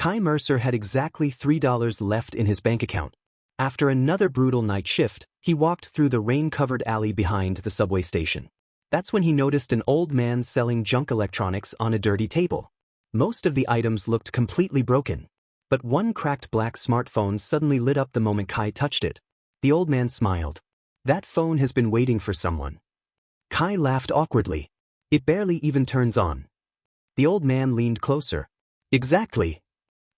Mercer had exactly $3 left in his bank account. After another brutal night shift, he walked through the rain-covered alley behind the subway station. That's when he noticed an old man selling junk electronics on a dirty table. Most of the items looked completely broken, but one cracked black smartphone suddenly lit up the moment Kai touched it. The old man smiled. That phone has been waiting for someone. Kai laughed awkwardly. It barely even turns on. The old man leaned closer. Exactly.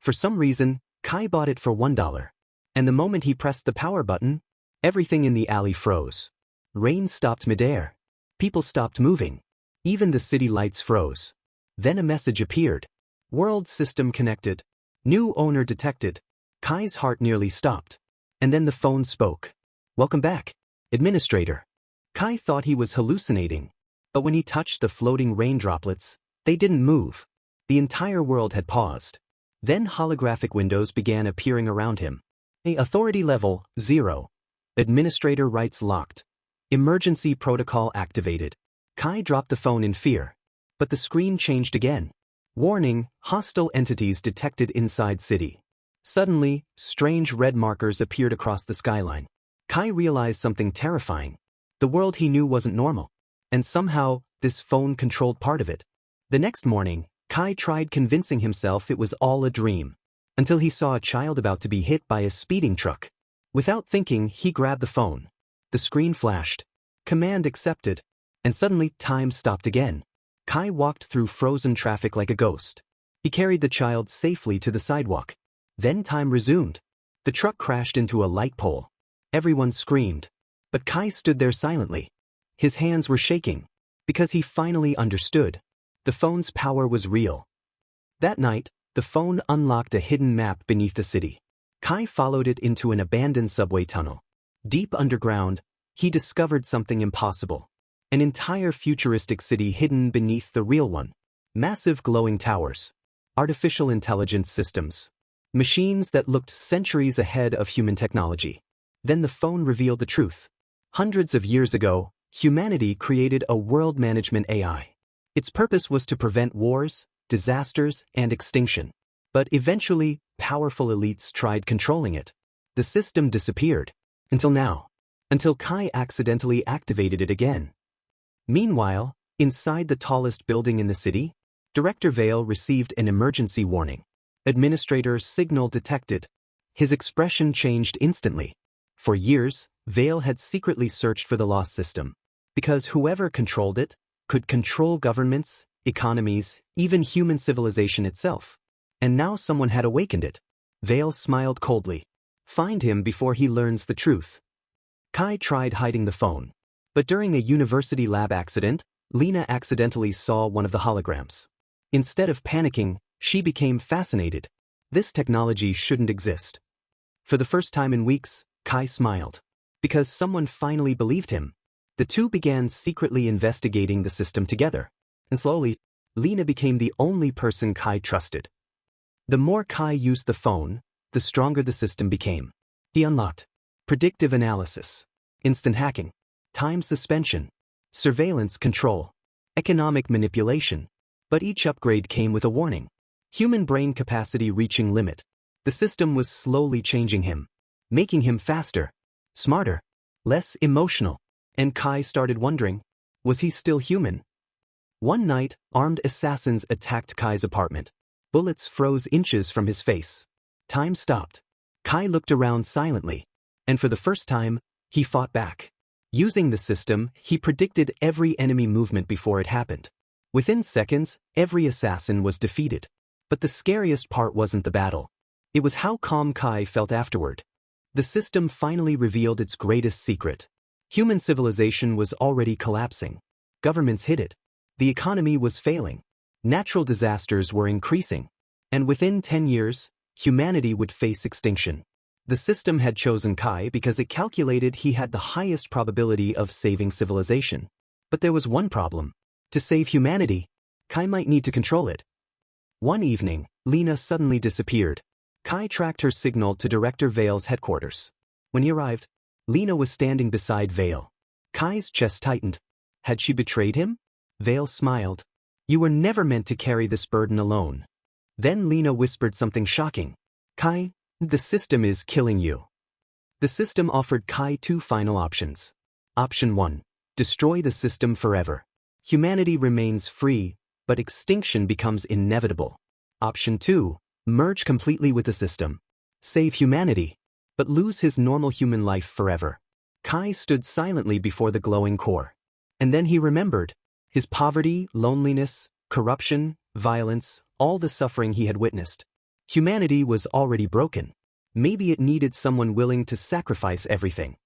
For some reason, Kai bought it for $1. And the moment he pressed the power button, everything in the alley froze. Rain stopped midair. People stopped moving. Even the city lights froze. Then a message appeared. World system connected. New owner detected. Kai's heart nearly stopped. And then the phone spoke. Welcome back, administrator. Kai thought he was hallucinating. But when he touched the floating rain droplets, they didn't move. The entire world had paused. Then holographic windows began appearing around him. Authority level, 0. Administrator rights locked. Emergency protocol activated. Kai dropped the phone in fear. But the screen changed again. Warning, hostile entities detected inside city. Suddenly, strange red markers appeared across the skyline. Kai realized something terrifying. The world he knew wasn't normal. And somehow, this phone controlled part of it. The next morning, Kai tried convincing himself it was all a dream. Until he saw a child about to be hit by a speeding truck. Without thinking, he grabbed the phone. The screen flashed. Command accepted. And suddenly, time stopped again. Kai walked through frozen traffic like a ghost. He carried the child safely to the sidewalk. Then time resumed. The truck crashed into a light pole. Everyone screamed. But Kai stood there silently. His hands were shaking. Because he finally understood. The phone's power was real. That night, the phone unlocked a hidden map beneath the city. Kai followed it into an abandoned subway tunnel. Deep underground, he discovered something impossible. An entire futuristic city hidden beneath the real one. Massive glowing towers. Artificial intelligence systems. Machines that looked centuries ahead of human technology. Then the phone revealed the truth. Hundreds of years ago, humanity created a world management AI. Its purpose was to prevent wars, disasters, and extinction. But eventually, powerful elites tried controlling it. The system disappeared. Until now. Until Kai accidentally activated it again. Meanwhile, inside the tallest building in the city, Director Vale received an emergency warning. Administrator signal detected. His expression changed instantly. For years, Vale had secretly searched for the lost system. Because whoever controlled it could control governments, economies, even human civilization itself. And now someone had awakened it. Vale smiled coldly. Find him before he learns the truth. Kai tried hiding the phone. But during a university lab accident, Lena accidentally saw one of the holograms. Instead of panicking, she became fascinated. This technology shouldn't exist. For the first time in weeks, Kai smiled. Because someone finally believed him. The two began secretly investigating the system together. And slowly, Lena became the only person Kai trusted. The more Kai used the phone, the stronger the system became. He unlocked predictive analysis, instant hacking, time suspension, surveillance control, economic manipulation. But each upgrade came with a warning. Human brain capacity reaching limit. The system was slowly changing him, making him faster, smarter, less emotional. And Kai started wondering, was he still human? One night, armed assassins attacked Kai's apartment. Bullets froze inches from his face. Time stopped. Kai looked around silently. And for the first time, he fought back. Using the system, he predicted every enemy movement before it happened. Within seconds, every assassin was defeated. But the scariest part wasn't the battle. It was how calm Kai felt afterward. The system finally revealed its greatest secret. Human civilization was already collapsing. Governments hid it. The economy was failing. Natural disasters were increasing. And within 10 years, humanity would face extinction. The system had chosen Kai because it calculated he had the highest probability of saving civilization. But there was one problem. To save humanity, Kai might need to control it. One evening, Lena suddenly disappeared. Kai tracked her signal to Director Vale's headquarters. When he arrived, Lena was standing beside Vale. Kai's chest tightened. Had she betrayed him? Vale smiled. You were never meant to carry this burden alone. Then Lena whispered something shocking. Kai, the system is killing you. The system offered Kai two final options. Option 1. Destroy the system forever. Humanity remains free, but extinction becomes inevitable. Option 2. Merge completely with the system. Save humanity, but lose his normal human life forever. Kai stood silently before the glowing core. And then he remembered. His poverty, loneliness, corruption, violence, all the suffering he had witnessed. Humanity was already broken. Maybe it needed someone willing to sacrifice everything.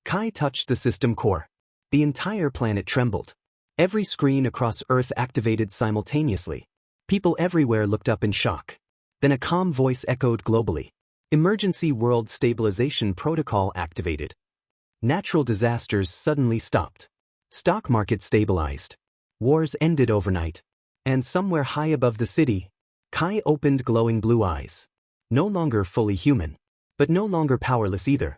Kai touched the system core. The entire planet trembled. Every screen across Earth activated simultaneously. People everywhere looked up in shock. Then a calm voice echoed globally. Emergency world stabilization protocol activated. Natural disasters suddenly stopped. Stock market stabilized. Wars ended overnight. And somewhere high above the city, Kai opened glowing blue eyes. No longer fully human, but no longer powerless either.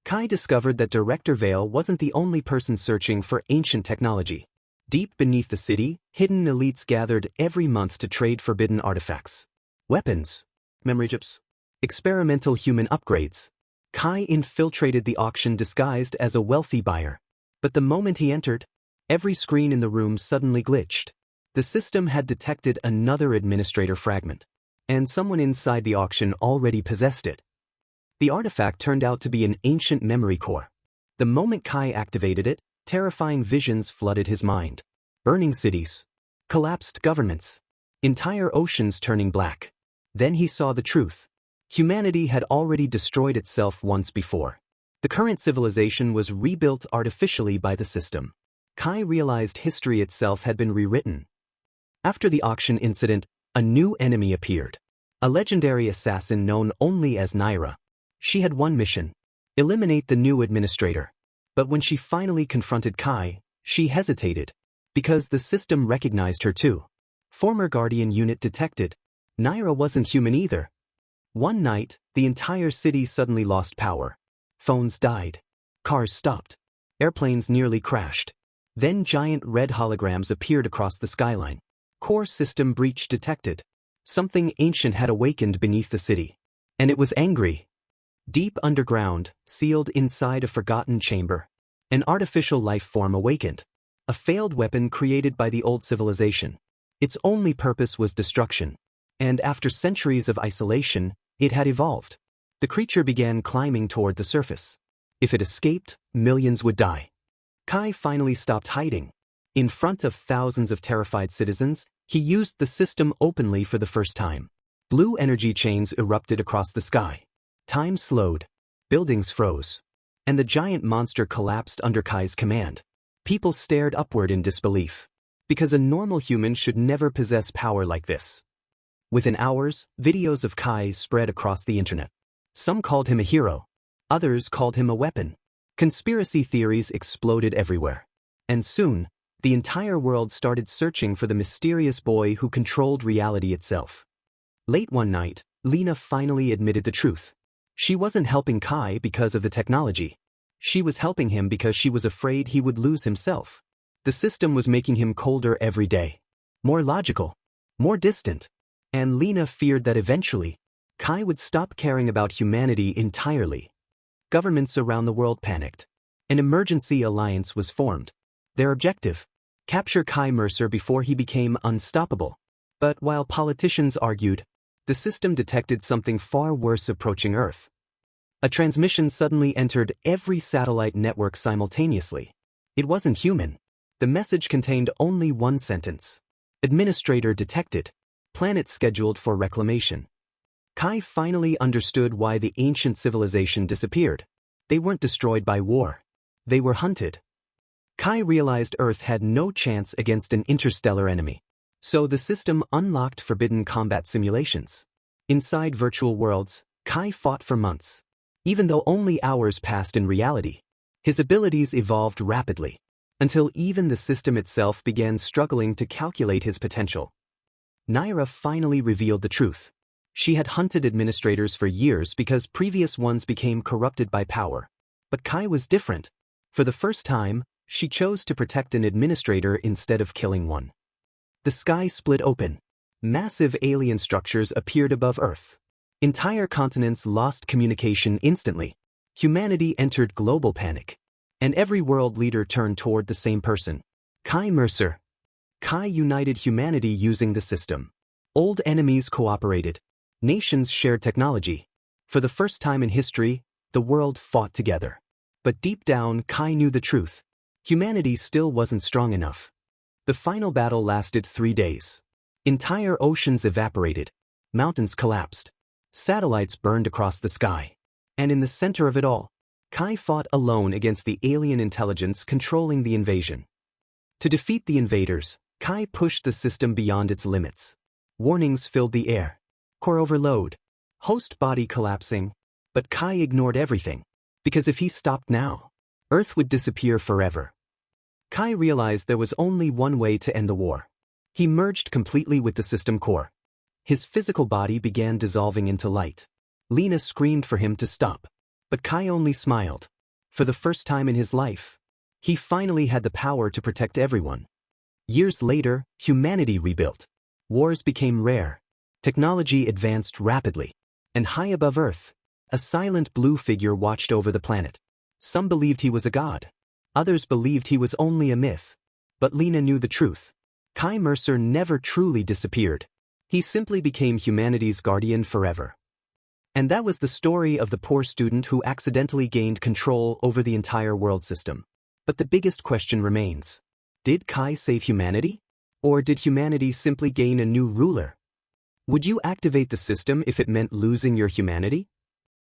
Kai discovered that Director Vale wasn't the only person searching for ancient technology. Deep beneath the city, hidden elites gathered every month to trade forbidden artifacts. Weapons, memory chips, experimental human upgrades. Kai infiltrated the auction disguised as a wealthy buyer. But the moment he entered, every screen in the room suddenly glitched. The system had detected another administrator fragment, and someone inside the auction already possessed it. The artifact turned out to be an ancient memory core. The moment Kai activated it, terrifying visions flooded his mind. Burning cities, collapsed governments, entire oceans turning black. Then he saw the truth. Humanity had already destroyed itself once before. The current civilization was rebuilt artificially by the system. Kai realized history itself had been rewritten. After the auction incident, a new enemy appeared. A legendary assassin known only as Naira. She had one mission: eliminate the new administrator. But when she finally confronted Kai, she hesitated. Because the system recognized her too. Former Guardian unit detected. Naira wasn't human either. One night, the entire city suddenly lost power. Phones died. Cars stopped. Airplanes nearly crashed. Then giant red holograms appeared across the skyline. Core system breach detected. Something ancient had awakened beneath the city. And it was angry. Deep underground, sealed inside a forgotten chamber, an artificial life form awakened. A failed weapon created by the old civilization. Its only purpose was destruction. And after centuries of isolation, it had evolved. The creature began climbing toward the surface. If it escaped, millions would die. Kai finally stopped hiding. In front of thousands of terrified citizens, he used the system openly for the first time. Blue energy chains erupted across the sky. Time slowed. Buildings froze. And the giant monster collapsed under Kai's command. People stared upward in disbelief. Because a normal human should never possess power like this. Within hours, videos of Kai spread across the internet. Some called him a hero. Others called him a weapon. Conspiracy theories exploded everywhere. And soon, the entire world started searching for the mysterious boy who controlled reality itself. Late one night, Lena finally admitted the truth. She wasn't helping Kai because of the technology. She was helping him because she was afraid he would lose himself. The system was making him colder every day. More logical. More distant. And Lena feared that eventually, Kai would stop caring about humanity entirely. Governments around the world panicked. An emergency alliance was formed. Their objective: capture Kai Mercer before he became unstoppable. But while politicians argued, the system detected something far worse approaching Earth. A transmission suddenly entered every satellite network simultaneously. It wasn't human. The message contained only one sentence. Administrator detected. Planet scheduled for reclamation. Kai finally understood why the ancient civilization disappeared. They weren't destroyed by war. They were hunted. Kai realized Earth had no chance against an interstellar enemy. So the system unlocked forbidden combat simulations. Inside virtual worlds, Kai fought for months. Even though only hours passed in reality, his abilities evolved rapidly, until even the system itself began struggling to calculate his potential. Naira finally revealed the truth. She had hunted administrators for years because previous ones became corrupted by power. But Kai was different. For the first time, she chose to protect an administrator instead of killing one. The sky split open. Massive alien structures appeared above Earth. Entire continents lost communication instantly. Humanity entered global panic. And every world leader turned toward the same person. Mercer. Kai united humanity using the system. Old enemies cooperated. Nations shared technology. For the first time in history, the world fought together. But deep down, Kai knew the truth. Humanity still wasn't strong enough. The final battle lasted 3 days. Entire oceans evaporated. Mountains collapsed. Satellites burned across the sky. And in the center of it all, Kai fought alone against the alien intelligence controlling the invasion. To defeat the invaders, Kai pushed the system beyond its limits. Warnings filled the air. Core overload. Host body collapsing. But Kai ignored everything. Because if he stopped now, Earth would disappear forever. Kai realized there was only one way to end the war. He merged completely with the system core. His physical body began dissolving into light. Lena screamed for him to stop. But Kai only smiled. For the first time in his life, he finally had the power to protect everyone. Years later, humanity rebuilt. Wars became rare. Technology advanced rapidly. And high above Earth, a silent blue figure watched over the planet. Some believed he was a god. Others believed he was only a myth. But Lena knew the truth. Mercer never truly disappeared. He simply became humanity's guardian forever. And that was the story of the poor student who accidentally gained control over the entire world system. But the biggest question remains. Did Kai save humanity? Or did humanity simply gain a new ruler? Would you activate the system if it meant losing your humanity?